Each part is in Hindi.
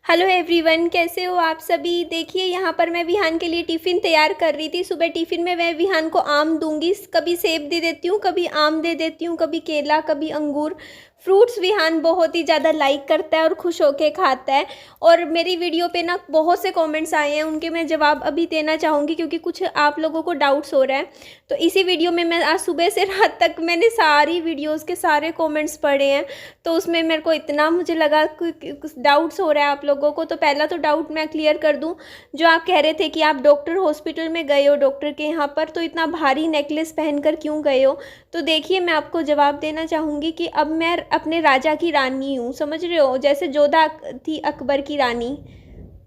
हेलो एवरीवन, कैसे हो आप सभी। देखिए यहाँ पर मैं विहान के लिए टिफ़िन तैयार कर रही थी। सुबह टिफ़िन में मैं विहान को आम दूंगी, कभी सेब दे देती हूँ, कभी आम दे देती हूँ, कभी केला, कभी अंगूर। फ्रूट्स विहान बहुत ही ज़्यादा लाइक करता है और खुश होके खाता है। और मेरी वीडियो पे ना बहुत से कमेंट्स आए हैं, उनके मैं जवाब अभी देना चाहूँगी क्योंकि कुछ आप लोगों को डाउट्स हो रहा है। तो इसी वीडियो में मैं आज सुबह से रात तक मैंने सारी वीडियोस के सारे कमेंट्स पढ़े हैं। तो उसमें मेरे को इतना मुझे लगा कुछ डाउट्स हो रहा है आप लोगों को। तो पहला तो डाउट मैं क्लियर कर दूं, जो आप कह रहे थे कि आप डॉक्टर हॉस्पिटल में गए हो, डॉक्टर के यहाँ पर, तो इतना भारी नेकलेस पहनकर क्यों गए हो। तो देखिए मैं आपको जवाब देना चाहूँगी कि अब मैं अपने राजा की रानी हूँ, समझ रहे हो। जैसे जोधा थी अकबर की रानी,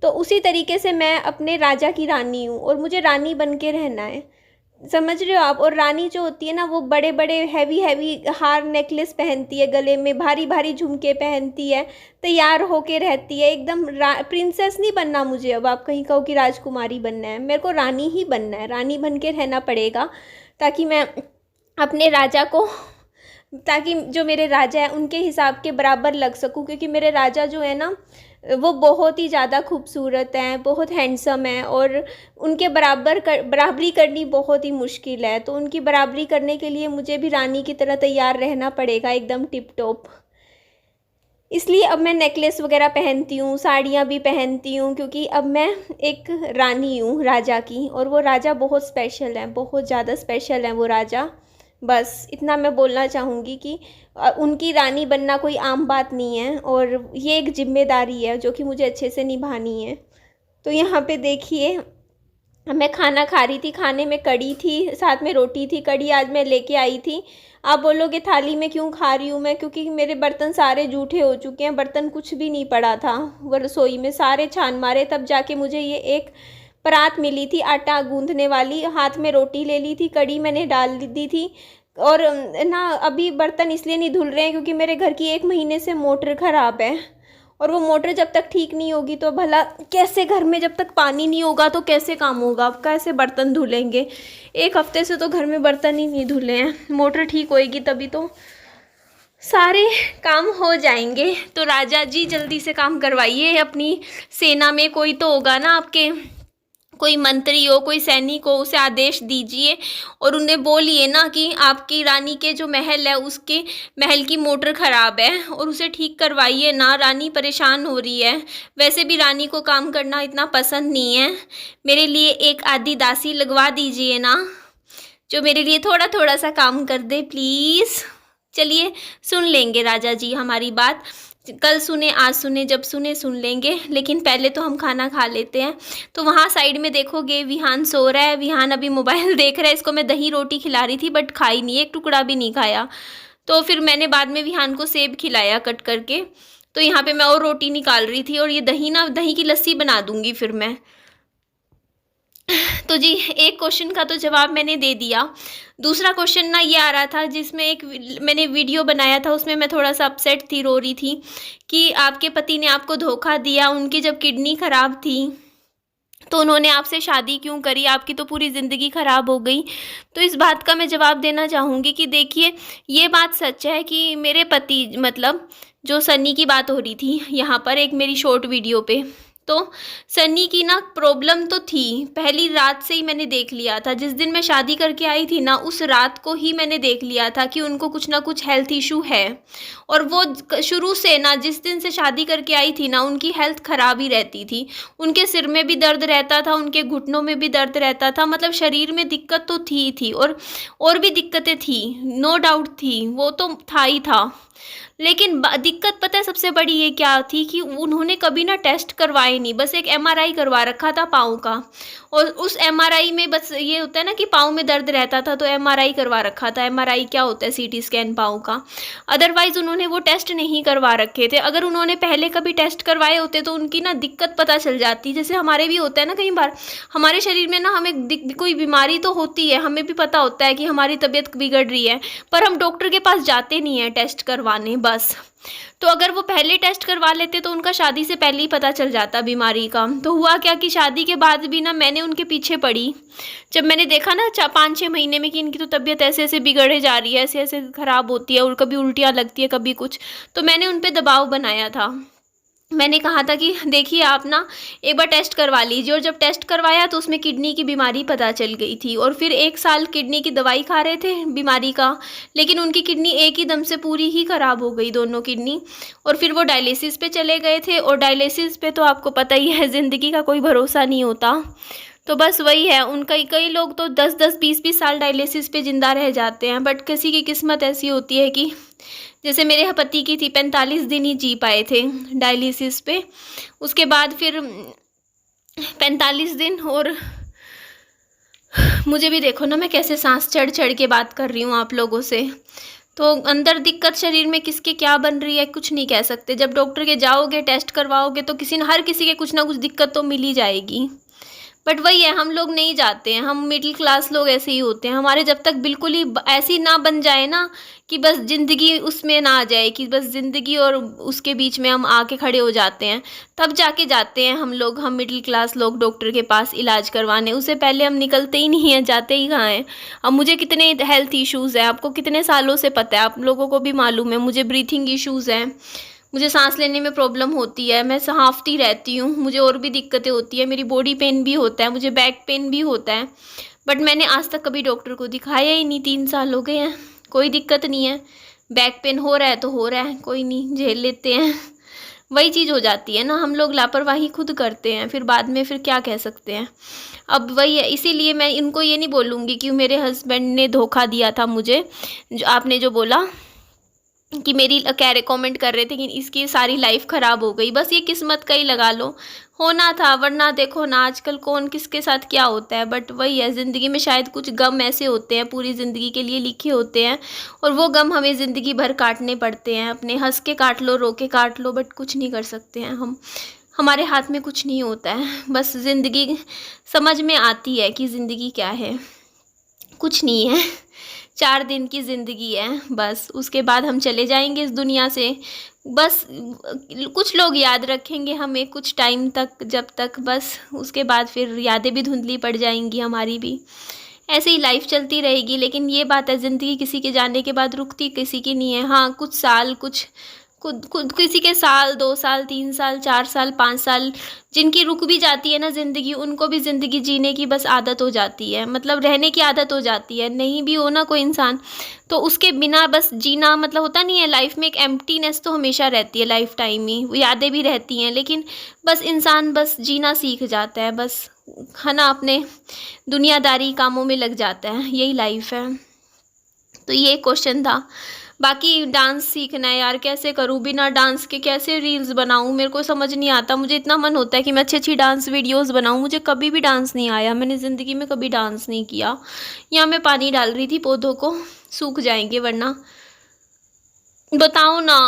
तो उसी तरीके से मैं अपने राजा की रानी हूँ और मुझे रानी बन के रहना है, समझ रहे हो आप। और रानी जो होती है ना, वो बड़े बड़े हैवी हैवी हार नेकलेस पहनती है, गले में भारी भारी झुमके पहनती है, तैयार होके रहती है एकदम। प्रिंसेस नहीं बनना मुझे। अब आप कहीं कहो कि राजकुमारी बनना है, मेरे को रानी ही बनना है, रानी बन के रहना पड़ेगा, ताकि मैं अपने राजा को, ताकि जो मेरे राजा हैं उनके हिसाब के बराबर लग सकूं। क्योंकि मेरे राजा जो है ना, वो बहुत ही ज़्यादा खूबसूरत हैं, बहुत हैंडसम हैं, और उनके बराबरी करनी बहुत ही मुश्किल है। तो उनकी बराबरी करने के लिए मुझे भी रानी की तरह तैयार रहना पड़ेगा, एकदम टिप टॉप। इसलिए अब मैं नेकलेस वगैरह पहनती हूँ, साड़ियाँ भी पहनती हूँ, क्योंकि अब मैं एक रानी हूँ राजा की। और वो राजा बहुत स्पेशल है, बहुत ज़्यादा स्पेशल है वो राजा। बस इतना मैं बोलना चाहूँगी कि उनकी रानी बनना कोई आम बात नहीं है, और ये एक जिम्मेदारी है जो कि मुझे अच्छे से निभानी है। तो यहाँ पे देखिए मैं खाना खा रही थी, खाने में कड़ी थी, साथ में रोटी थी। कड़ी आज मैं लेके आई थी। आप बोलोगे थाली में क्यों खा रही हूँ मैं, क्योंकि मेरे बर्तन सारे जूठे हो चुके हैं, बर्तन कुछ भी नहीं पड़ा था। वो रसोई में सारे छान मारे, तब जाके मुझे ये एक परात मिली थी आटा गूंदने वाली। हाथ में रोटी ले ली थी, कड़ी मैंने डाल दी थी। और ना अभी बर्तन इसलिए नहीं धुल रहे हैं क्योंकि मेरे घर की 1 महीने से मोटर ख़राब है, और वो मोटर जब तक ठीक नहीं होगी तो भला कैसे, घर में जब तक पानी नहीं होगा तो कैसे काम होगा, कैसे बर्तन धुलेंगे। 1 हफ्ते से तो घर में बर्तन ही नहीं धुले हैं। मोटर ठीक होएगी तभी तो सारे काम हो जाएंगे। तो राजा जी जल्दी से काम करवाइए। अपनी सेना में कोई तो होगा ना आपके, कोई मंत्री हो, कोई सैनिक हो, उसे आदेश दीजिए और उन्हें बोलिए ना कि आपकी रानी के जो महल है उसके महल की मोटर ख़राब है और उसे ठीक करवाइए ना, रानी परेशान हो रही है। वैसे भी रानी को काम करना इतना पसंद नहीं है। मेरे लिए एक आधी दासी लगवा दीजिए ना, जो मेरे लिए थोड़ा थोड़ा सा काम कर दे प्लीज़। चलिए सुन लेंगे राजा जी हमारी बात, कल सुने आज सुने, जब सुने सुन लेंगे, लेकिन पहले तो हम खाना खा लेते हैं। तो वहाँ साइड में देखोगे विहान सो रहा है। विहान अभी मोबाइल देख रहा है। इसको मैं दही रोटी खिला रही थी बट खाई नहीं, एक टुकड़ा भी नहीं खाया। तो फिर मैंने बाद में विहान को सेब खिलाया कट करके। तो यहाँ पे मैं और रोटी निकाल रही थी, और ये दही ना, दही की लस्सी बना दूंगी फिर मैं। तो जी एक क्वेश्चन का तो जवाब मैंने दे दिया। दूसरा क्वेश्चन ना ये आ रहा था, जिसमें एक मैंने वीडियो बनाया था, उसमें मैं थोड़ा सा अपसेट थी, रो रही थी कि आपके पति ने आपको धोखा दिया। उनकी जब किडनी ख़राब थी तो उन्होंने आपसे शादी क्यों करी, आपकी तो पूरी ज़िंदगी ख़राब हो गई। तो इस बात का मैं जवाब देना चाहूँगी कि देखिए ये बात सच है कि मेरे पति, मतलब जो सन्नी की बात हो रही थी यहाँ पर एक मेरी शॉर्ट वीडियो पे, तो सन्नी की ना प्रॉब्लम तो थी, पहली रात से ही मैंने देख लिया था। जिस दिन मैं शादी करके आई थी ना, उस रात को ही मैंने देख लिया था कि उनको कुछ ना कुछ हेल्थ इशू है। और वो शुरू से ना, जिस दिन से शादी करके आई थी ना, उनकी हेल्थ ख़राब ही रहती थी। उनके सिर में भी दर्द रहता था, उनके घुटनों में भी दर्द रहता था, मतलब शरीर में दिक्कत तो थी और भी दिक्कतें थी, नो डाउट थी, वो तो था ही था। लेकिन दिक्कत पता है सबसे बड़ी ये क्या थी कि उन्होंने कभी ना टेस्ट करवाए नहीं, बस एक एमआरआई करवा रखा था पाँव का। और उस एमआरआई में बस ये होता है ना कि पाँव में दर्द रहता था तो एमआरआई करवा रखा था। एमआरआई क्या होता है, सीटी स्कैन पाँव का। अदरवाइज़ उन्होंने वो टेस्ट नहीं करवा रखे थे। अगर उन्होंने पहले कभी टेस्ट करवाए होते तो उनकी ना दिक्कत पता चल जाती। जैसे हमारे भी होता है ना, कई बार हमारे शरीर में ना हमें कोई बीमारी तो होती है, हमें भी पता होता है कि हमारी तबीयत बिगड़ रही है, पर हम डॉक्टर के पास जाते नहीं हैं टेस्ट करवाने बस। तो अगर वो पहले टेस्ट करवा लेते तो उनका शादी से पहले ही पता चल जाता बीमारी का। तो हुआ क्या कि शादी के बाद भी ना मैंने उनके पीछे पड़ी। जब मैंने देखा ना 5-6 महीने में कि इनकी तो तबीयत ऐसे ऐसे बिगड़े जा रही है, ऐसे ऐसे ख़राब होती है, और कभी उल्टियाँ लगती है, कभी कुछ, तो मैंने उन पर दबाव बनाया था मैंने कहा था कि देखिए आप ना एक बार टेस्ट करवा लीजिए, और जब टेस्ट करवाया तो उसमें किडनी की बीमारी पता चल गई थी, और फिर 1 साल किडनी की दवाई खा रहे थे बीमारी का, लेकिन उनकी किडनी एक ही दम से पूरी ही ख़राब हो गई, दोनों किडनी। और फिर वो डायलिसिस पे चले गए थे, और डायलिसिस पे तो आपको पता ही है ज़िंदगी का कोई भरोसा नहीं होता। तो बस वही है, उनका कई लोग तो 10-10 20-20 साल डायलिसिस पे ज़िंदा रह जाते हैं, बट किसी की किस्मत ऐसी होती है कि जैसे मेरे पति की थी, 45 दिन ही जी पाए थे डायलिसिस पे। उसके बाद फिर 45 दिन, और मुझे भी देखो ना मैं कैसे सांस चढ़ चढ़ के बात कर रही हूँ आप लोगों से। तो अंदर दिक्कत शरीर में किसके क्या बन रही है कुछ नहीं कह सकते। जब डॉक्टर के जाओगे, टेस्ट करवाओगे, तो हर किसी के कुछ ना कुछ दिक्कत तो मिल ही जाएगी। बट वही है, हम लोग नहीं जाते हैं, हम मिडिल क्लास लोग ऐसे ही होते हैं। हमारे जब तक बिल्कुल ही ऐसी ना बन जाए ना कि बस ज़िंदगी उसमें ना आ जाए, कि बस ज़िंदगी और उसके बीच में हम आके खड़े हो जाते हैं, तब जाके जाते हैं हम लोग, हम मिडिल क्लास लोग डॉक्टर के पास इलाज करवाने। उससे पहले हम निकलते ही नहीं हैं, जाते ही कहाँ हैं। अब मुझे कितने हेल्थ इश्यूज़ हैं, आपको कितने सालों से पता है, आप लोगों को भी मालूम है। मुझे ब्रीथिंग इश्यूज़ हैं, मुझे सांस लेने में प्रॉब्लम होती है, मैं हांफती रहती हूँ, मुझे और भी दिक्कतें होती है, मेरी बॉडी पेन भी होता है, मुझे बैक पेन भी होता है। बट मैंने आज तक कभी डॉक्टर को दिखाया ही नहीं, 3 साल हो गए हैं, कोई दिक्कत नहीं है। बैक पेन हो रहा है तो हो रहा है, कोई नहीं, झेल लेते हैं। वही चीज़ हो जाती है ना, हम लोग लापरवाही खुद करते हैं, फिर बाद में फिर क्या कह सकते हैं। अब वही है, इसीलिए मैं इनको ये नहीं बोलूँगी कि मेरे हस्बैंड ने धोखा दिया था मुझे, जो आपने जो बोला कि मेरी कह रहे कमेंट कर रहे थे कि इसकी सारी लाइफ ख़राब हो गई। बस ये किस्मत का ही लगा लो, होना था, वरना देखो ना आजकल कौन किसके साथ क्या होता है। बट वही है, ज़िंदगी में शायद कुछ गम ऐसे होते हैं पूरी ज़िंदगी के लिए लिखे होते हैं, और वो गम हमें ज़िंदगी भर काटने पड़ते हैं। अपने हंस के काट लो, रो के काट लो, बट कुछ नहीं कर सकते हैं हम, हमारे हाथ में कुछ नहीं होता है। बस ज़िंदगी समझ में आती है कि ज़िंदगी क्या है, कुछ नहीं है। 4 दिन की ज़िंदगी है बस, उसके बाद हम चले जाएंगे इस दुनिया से। बस कुछ लोग याद रखेंगे हमें कुछ टाइम तक, जब तक, बस उसके बाद फिर यादें भी धुंधली पड़ जाएंगी हमारी भी। ऐसे ही लाइफ चलती रहेगी। लेकिन ये बात है, ज़िंदगी किसी के जाने के बाद रुकती किसी की नहीं है। हाँ, कुछ साल, कुछ खुद खुद किसी के साल, 2 साल, 3 साल, 4 साल, 5 साल जिनकी रुक भी जाती है ना ज़िंदगी, उनको भी ज़िंदगी जीने की बस आदत हो जाती है, मतलब रहने की आदत हो जाती है। नहीं भी हो ना कोई इंसान, तो उसके बिना बस जीना, मतलब होता नहीं है, लाइफ में एक एम्प्टीनेस तो हमेशा रहती है, लाइफ टाइम ही वो यादें भी रहती हैं, लेकिन बस इंसान बस जीना सीख जाता है, बस है ना, अपने दुनियादारी कामों में लग जाता है, यही लाइफ है। तो ये क्वेश्चन था। बाकी डांस सीखना है यार, कैसे करूँ, बिना डांस के कैसे रील्स बनाऊँ, मेरे को समझ नहीं आता। मुझे इतना मन होता है कि मैं अच्छी अच्छी डांस वीडियोस बनाऊँ, मुझे कभी भी डांस नहीं आया, मैंने ज़िंदगी में कभी डांस नहीं किया। यहाँ मैं पानी डाल रही थी पौधों को, सूख जाएंगे वरना। बताओ ना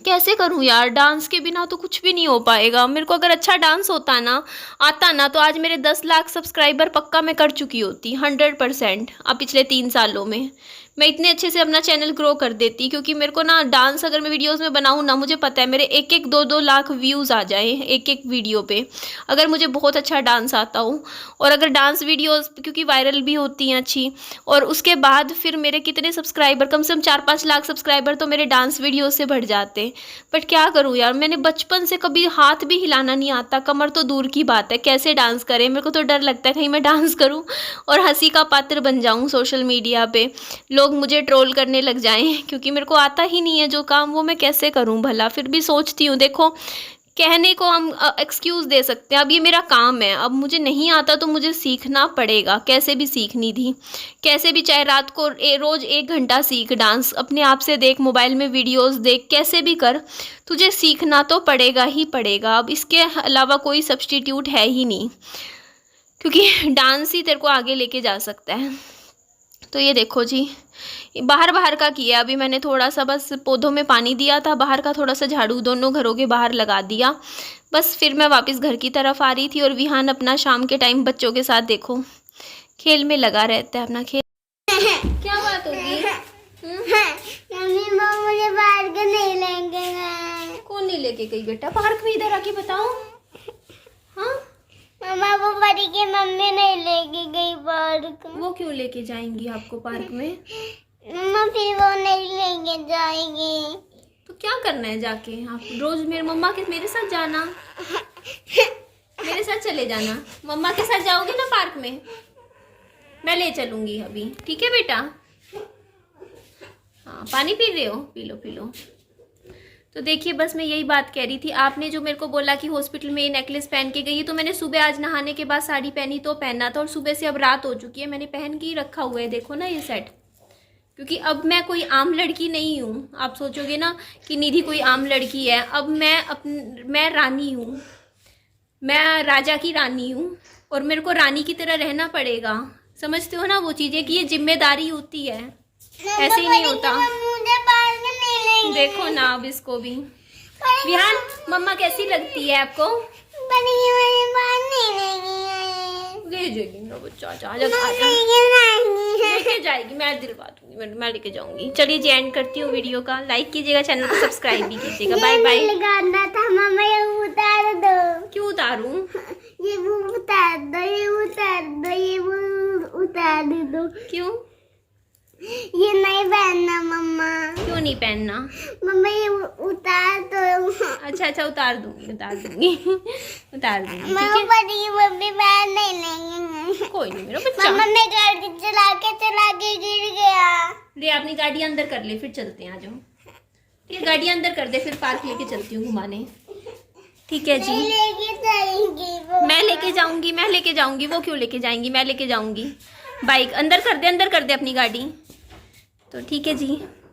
कैसे करूँ यार, डांस के बिना तो कुछ भी नहीं हो पाएगा। मेरे को अगर अच्छा डांस होता ना, आता ना, तो आज मेरे 10 लाख सब्सक्राइबर पक्का मैं कर चुकी होती, 100%। अब पिछले 3 सालों में मैं इतने अच्छे से अपना चैनल ग्रो कर देती, क्योंकि मेरे को ना डांस अगर मैं वीडियोस में बनाऊँ ना, मुझे पता है मेरे 1-1 2-2 लाख व्यूज़ आ जाए एक वीडियो पे, अगर मुझे बहुत अच्छा डांस आता हो। और अगर डांस वीडियोस क्योंकि वायरल भी होती हैं अच्छी, और उसके बाद फिर मेरे कितने सब्सक्राइबर, कम से कम 4-5 लाख सब्सक्राइबर तो मेरे डांस वीडियो से बढ़ जाते। बट क्या करूँ यार, मैंने बचपन से कभी हाथ भी हिलाना नहीं आता, कमर तो दूर की बात है, कैसे डांस करें। मेरे को तो डर लगता है कहीं मैं डांस करूँ और हंसी का पात्र बन जाऊँ सोशल मीडिया पे, लोग मुझे ट्रोल करने लग जाएं, क्योंकि मेरे को आता ही नहीं है जो काम, वो मैं कैसे करूं भला। फिर भी सोचती हूँ, देखो कहने को हम एक्सक्यूज़ दे सकते हैं, अब ये मेरा काम है, अब मुझे नहीं आता तो मुझे सीखना पड़ेगा, कैसे भी सीखनी थी, कैसे भी, चाहे रात को रोज़ 1 घंटा सीख डांस, अपने आप से देख, मोबाइल में वीडियोस देख, कैसे भी कर, तुझे सीखना तो पड़ेगा ही पड़ेगा। अब इसके अलावा कोई सब्स्टिट्यूट है ही नहीं, क्योंकि डांस ही तेरे को आगे लेके जा सकता है। तो ये देखो जी, बाहर का किया अभी मैंने, थोड़ा सा बस पौधों में पानी दिया था, बाहर का थोड़ा सा झाड़ू दोनों घरों के बाहर लगा दिया, बस फिर मैं वापस घर की तरफ आ रही थी। और विहान अपना शाम के टाइम बच्चों के साथ देखो खेल में लगा रहता है, अपना खेल। क्या बात होगी? मुझे पार्क नहीं लेंगे गए। कौन नहीं लेके गई बेटा? पार्क में इधर आके बताओ। हाँ मम्मा, वो बड़ी की मम्मी नहीं लेके गई पार्क। वो क्यों लेके जाएंगी आपको पार्क में? मम्मा फिर वो नहीं लेके जाएगी। तो तो क्या करना है जाके? आप रोज मेरे मम्मा के मेरे साथ जाना, मेरे साथ चले जाना। मम्मा के साथ जाओगे ना पार्क में, मैं ले चलूंगी अभी, ठीक है बेटा? हाँ, पानी पी रहे हो? P low P low. तो देखिए बस मैं यही बात कह रही थी। आपने जो मेरे को बोला कि हॉस्पिटल में ये नेकलेस पहन के गई, तो मैंने सुबह आज नहाने के बाद साड़ी पहनी तो पहना था, और सुबह से अब रात हो चुकी है, मैंने पहन के ही रखा हुआ है, देखो ना ये सेट। क्योंकि अब मैं कोई आम लड़की नहीं हूँ। आप सोचोगे ना कि निधि कोई आम लड़की है, अब मैं रानी हूँ, मैं राजा की रानी हूँ, और मेरे को रानी की तरह रहना पड़ेगा। समझते हो ना वो चीज़ें कि ये जिम्मेदारी होती है, ऐसे ही नहीं होता। मुझे पार्क में नहीं लेंगे। देखो ना अब इसको भी। विहान, मम्मा कैसी लगती है आपको? बड़ी के मम्मी पार्क नहीं लेगी। ले जाएगी ना बच्चा, लेके जाएगी, मैं दिलवा दूंगी, मैं लेके जाऊंगी। चलिए जी, एंड करती हूँ वीडियो का। लाइक कीजिएगा, चैनल को सब्सक्राइब भी कीजिएगा। Bye bye. लगाना था मम्मा, ये उतार दो। क्यों उतारूं? ये वो उतार दो, ये उतार दो, ये वो उतार दो। क्यों? ये नहीं पहनना मम्मा। क्यों नहीं पहनना? मम्मा ये उतार दो। अच्छा अच्छा, उतार दूंगी उतार दूंगी उतार दूंगी, ठीक मम्मा है? बड़ी की मम्मी पार्क नहीं लेंगे। कोई नहीं मेरा बच्चा। मम्मा मैं गाड़ी चला के गिर गया। ले अपनी गाड़ी अंदर कर ले, फिर चलते हैं, आ जाओ। ठीक है, गाड़ी अंदर कर दे, फिर पार्क लेके चलती हूँ घुमाने। ठीक है जी, लेके जाएंगी वो। मैं लेके जाऊंगी। वो क्यों लेके जाएंगी? मैं लेके जाऊंगी। बाइक अंदर कर दे अपनी गाड़ी। तो ठीक है जी,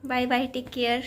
बाय बाय, टेक केयर।